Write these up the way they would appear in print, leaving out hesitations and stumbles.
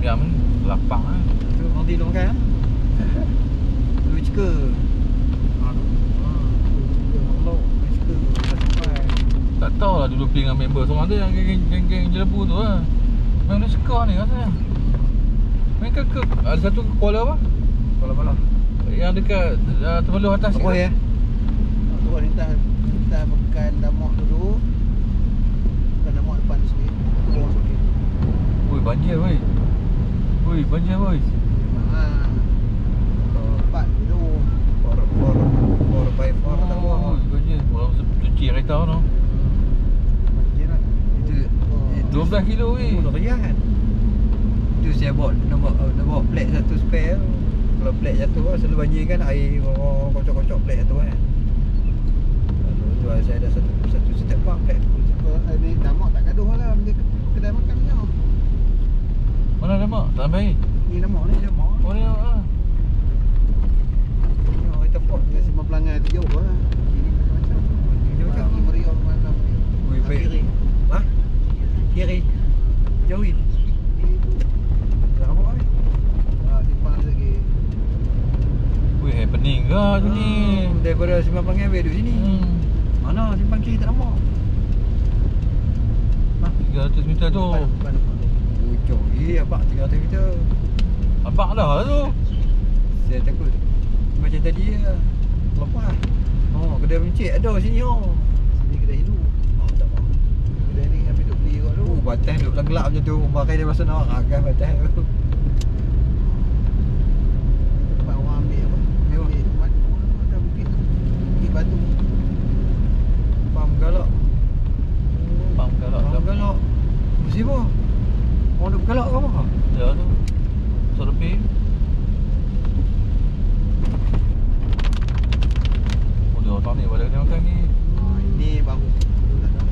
jam ni lapang lah. Tu orang tidur makan. Dulu ceka. Tak tahulah dulu pergi dengan member seorang tu yang geng-geng jelebu tu lah. Memang dia suka ni rasanya. Mereka ke ada satu ke Kuala apa? Kuala. Yang dekat Temeloh atas Apa ya? Tu kita pekan Damak dulu. Pekan Damak depan tu sini. Tu bawah sikit. Ui banjir weh. Ui banjir weh. Memang tempat tu 4x4 tak buang. Ui banjir. Orang cuci kereta tu. banjir lah. Itu 12 kilo weh. Dah rian. Itu saya bawa plate satu spare. Kalau plate jatuh kan selalu banjir kan air kocok-kocok plate jatuh kan. Lalu tu saya ada satu step bang plate. Ni Damak tak gaduh lah dia kedai makan ni. Mana ada mak? Tak ambil air? Ni Damak ni. Oh ni lah. Kereta Ford Dengan Simpang Pelangai tu jauh lah. Ini macam-macam. Macam-macam. Pagi Meriah mana ni. Ui baik. Kiri. Ha? Kiri. Jauh ni. Dah apa ni? Simpang lagi. Weh happening ke tu ni? Daripada Simpang Pelangai habis duduk sini. Mana Simpang Kiri tak nampak. 300 meter tu. Depan. Bocor. Abang 300 meter. Abang dah lah tu. Saya takut macam tadi lah. Lepas. Oh, kedai mencik ada sini oh. Sini kedai hidu. Oh, tak mau. Kedai ni habis duk beli kat dulu. Batas duduk gelap macam tu. Pakai dia rasa nak akan batas tu. Tempat orang ambil apa? Yo. Ambil batu ada bukit. Bukit batu. Pam galak. Pam galak. Pam galak. Mesti apa? Orang duk galak ke apa? Ya tu. Serpi. Oh dia otak ni pada kena makan ni. Ini baru. Dulu tak tahu.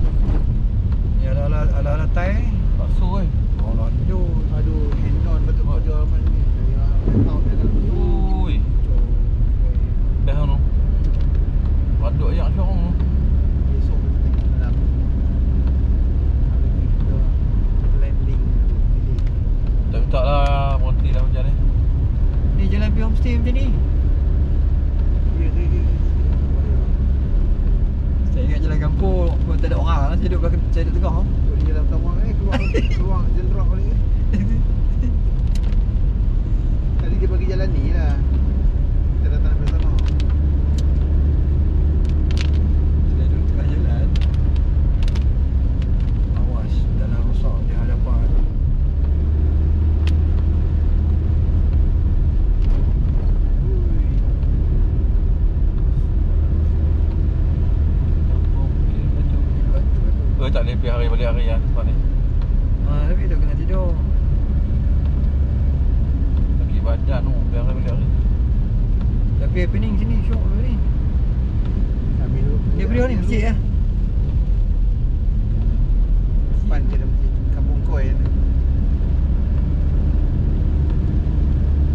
Ni ala-ala Thai. Bakso kan. Oh lanjut. Aduh, hand-on betul kerja aman ni. Out dia kan. Ui. Dah tu. Paduk yang syok tu. Besok kita tengok dalam. Hari ni kita landing. Tak minta lah monti lah macam ni. Ni jalan pergi homestay macam ni. Saya ingat jalan kampung. Pun tak ada orang lah. Saya duduk tengah. Dia jalan pertama keluar jenderak balik. Tadi dia bagi jalan ni lah. Kita datang dari sana. Saya duduk tengah jalan. Awas, dalam rosak di hadapan. Tak boleh pergi hari balik hari lah tempat ni. Tapi dah kena tidur. Sakit badan tu pergi hari balik hari. Tapi happening sini syok dulu ni. Ambil dulu. Dia beri ni masjid lah. Depan dia ada masjid Kampung Koi ni.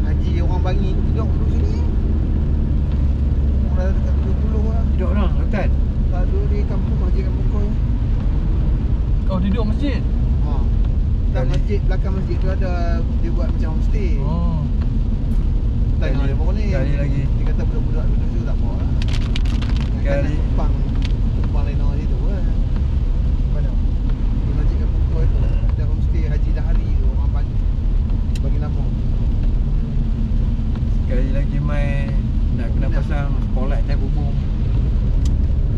Haji orang Bangi tu tidur duduk sini. Orang dah dekat 70 lah. Tidur orang hutan. Tak ada di kampung Haji Kampung Koi. Kau duduk masjid? Ha. Dan masjid, belakang masjid tu ada dia buat macam homestay. Oh. Tanya dia baru ni. Sekali lagi. Dia kata budak-budak duduk situ tak apa lah. Sekali. Tumpang lain orang situ lah. Mana? Di masjid Kampung Koi tu ada homestay Haji Dahari tu orang bagi nama. Sekali lagi mai nak kena pasang spotlight dan bubung.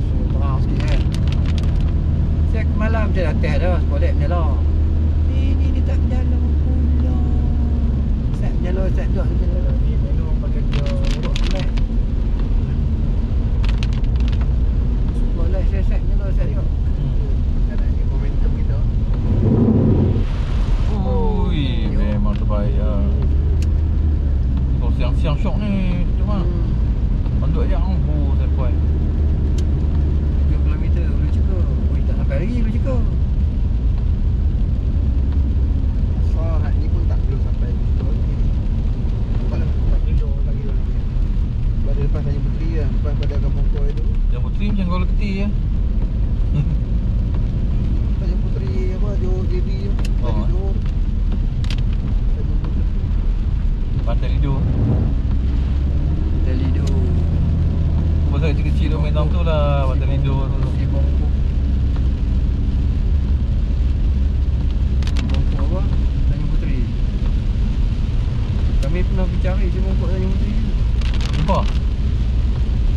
So terang sikit kan. Saya malam je dah test dah spotlight menyala. Ni tak menyala pula. Set menyala, set dua menyala. Ni belum pakai dia urut spotlight. Spotlight saya set menyala, set dua. Ada ni momentum kita. Ui, memang terbaik lah. Kau siang-siang syok ni cuma panduk yang saya buat 3 km Ulu Ceka. Ui tak sampai lagi Ulu Ceka. Sahat ni pun tak belum sampai situ lagi. 4 kilo lagi. Pada lepas Tanjung Puteri lah. Lepas pada Kampung Koi tu. Yang puteri macam kau leketi ya. Tanjung Puteri apa, Johor JB tu. Oh. Tanjung Johor. Tanjung Pantai Lido. Lido. Pasal kecil-kecil tu main dalam tu lah. Pantai Lido tu. Si Bongkok. Bongkok apa? Tanjung Puteri. Kami pernah pergi cari si Bongkok Tanjung Puteri. Jumpa?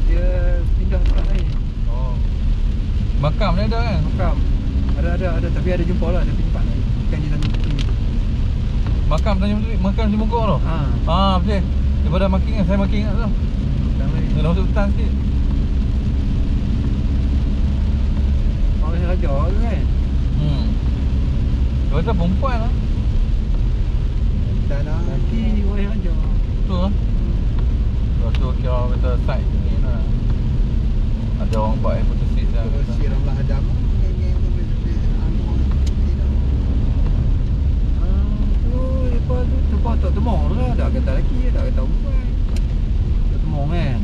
Dia pindah tempat lain. Oh. Makam dia ada kan? Makam. Ada tapi ada jumpa lah tapi tempat lain. Bukan di Tanjung Puteri. Makam Tanjung Puteri, makam si Bongkok tu? Betul. Daripada makin ingat, saya makin ingat tu. Dia dah masuk hutan sikit. Orang Raja tu kan? Dia kata perempuan lah. Dan Lagi orang Raja. Betul lah. Lepas tu kira kata side ni lah. Ada orang buat fotosit lah. si Ramlah Adam. Geng-geng tu anu tidak. Lepas tu tempat tak temong lah. Dah kata lelaki, dah kata perempuan. Tak temong kan?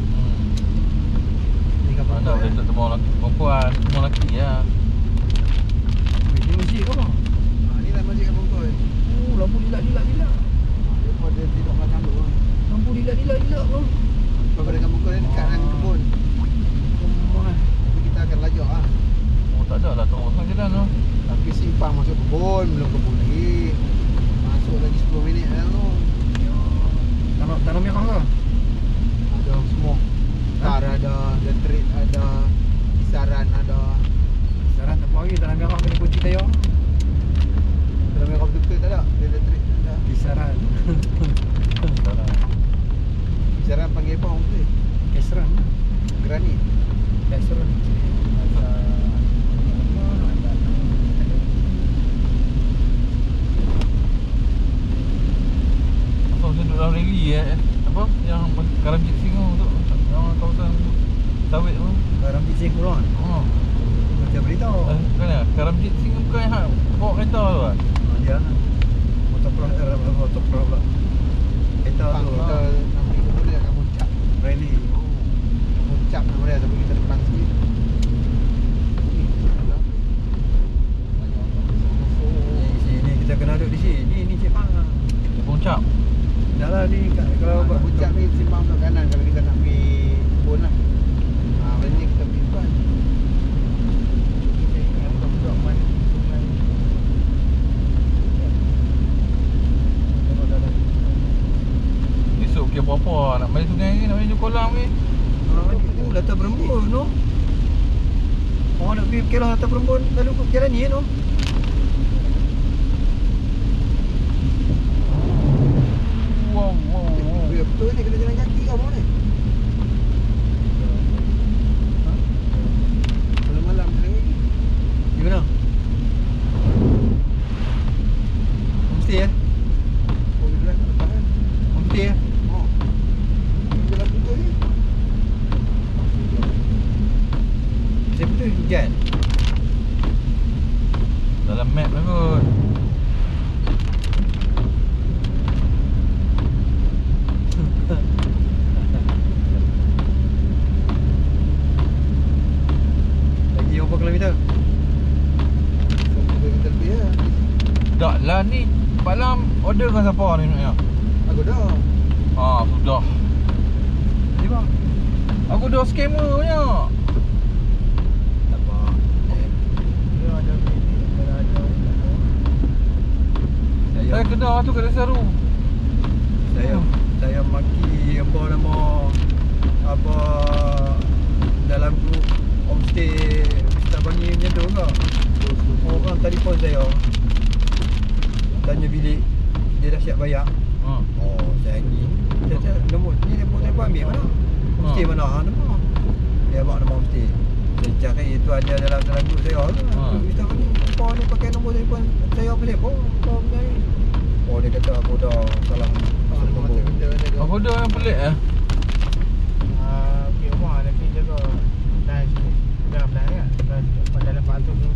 Ni kapal Mana boleh tak temu lelaki perempuan, semua lelaki lah. Ni masjid ke apa? Ni lah masjid Kampung Koi. Oh, lampu lilak-lilak. Dia dia tidur belakang tu. Lampu lilak tu. Pada Kampung Koi ni dekat dengan kebun. Jadi kita akan lajak lah. Oh tak ada lah terus kan jalan tu. Tapi simpang masuk kebun, belum kebun lagi. Masuk lagi 10 minit dah tu. Tanam merah ke? Ada semua. Tar ada, letrik ada, kisaran ada. Sekarang tak pagi tanam merah kena kunci tayo. Dalam merah betul-betul tak ada. Dia letrik tak ada. Kisaran. Kisaran panggil apa orang tu? Kisaran. Granit. Kisaran. Apa macam duduk dalam rally apa yang Karam Jitsing tu yang kawasan sawit tu. Garam biji kulon. Oh. Macam beritahu. Kan ya? Karam Jitsing bukan yang hak bawa kereta tu kan? Dia motocross lah. Kereta Pang tu. kita nak pergi kebun dia akan muncak. Rally. Muncak nama dia tapi kita depan sikit. Sini kita kena duduk di sini. Ni Cik Pang. Di Puncak. Dah lah ni kalau Muncak ni simpang belah kanan kalau kita nak pergi kebun lah. Macam ni kita pergi depan. Esok kira berapa nak main sungai ni, nak main kolam ni. Latar Berembun tu. Orang nak pergi Kelah Latar Berembun lalu ke jalan ni tu. Wow. Ya betul ni kena jalan kaki ke apa ni? Malam-malam jalan kaki. Di mana? Homestay ya? Oh dia dah lepas kan? Homestay ya? Oh. Jalan betul ni. Saya betul hujan. Dalam map lah kot. Lagi berapa kilometer? 1 kilometer lebih lah. Tak lah ni Pak Lam order dengan siapa ni sebenarnya? Aku dah. Sudah. Di bang. Aku dah scammer punya. Tak apa. Dia ada bini, ada. Saya kenal tu kat Desaru. Saya maki apa nama apa dalam grup homestay Ustaz Bangi macam tu ke? Orang telefon saya tanya bilik dia dah siap bayar. Oh, saya ni. Saya nombor ni nombor telefon ambil mana? Homestay mana? Nombor. Dia bawa nombor homestay. Saya cari itu ada dalam grup saya tu. Ustaz Bangi, kau ni pakai nombor telefon saya apa dia? Kau ni. Oh, dia kata aku dah salah. Aku dah yang pelik Okey, rumah nanti jaga dah sini. Dah belah kan? Dah dalam 400 km.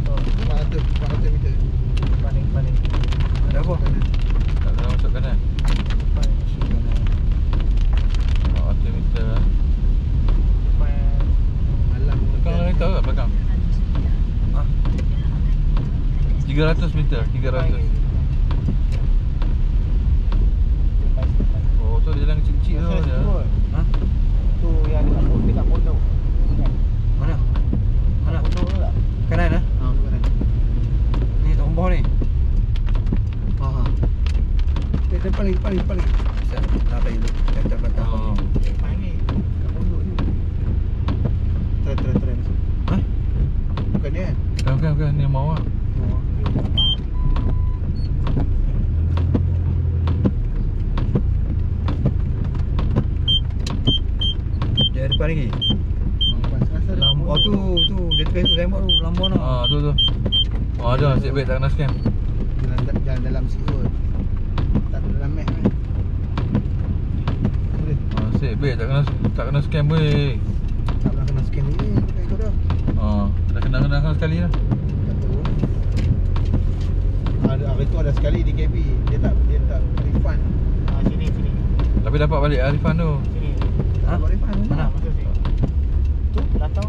400 meter. Paling. Ada apa? tak kena masuk kanan. 400 meter lah. Malam Belakang kereta ke belakang? Ha? 300 meter 300. Oh tu kecil tu Proses dia. kot. Ha? Tu yang dekat pondok. Kan? Mana? Mana? Pondok tu tak? Kanan lah. Ha, tu kanan. Ni tombol ni. Ha ha. Dia paling. Bisa belakang dulu. Kata belakang. Oh. Main ni. Kat pondok ni. Try masuk. Ha? Bukan dia kan? Bukan ni mau ah. Oh. Dia depan lagi. Rasa Oh tu dia tulis tembok tu lambang tu. Ah tu. Oh ada seat belt tak kena scam. Jalan dalam situ. Tak ada dalam map kan. Boleh. Ah seat belt tak kena scam weh. Tak pernah kena scan ni. Pakai kau dah. Ah dah kena sekali lah. Tak tahu. Hari tu ada sekali di KB. Dia tak refund. Ah, sini. Tapi dapat balik refund tu. Sini. Ha? Tak dapat refund. Mana? Masuk sini. Tu datang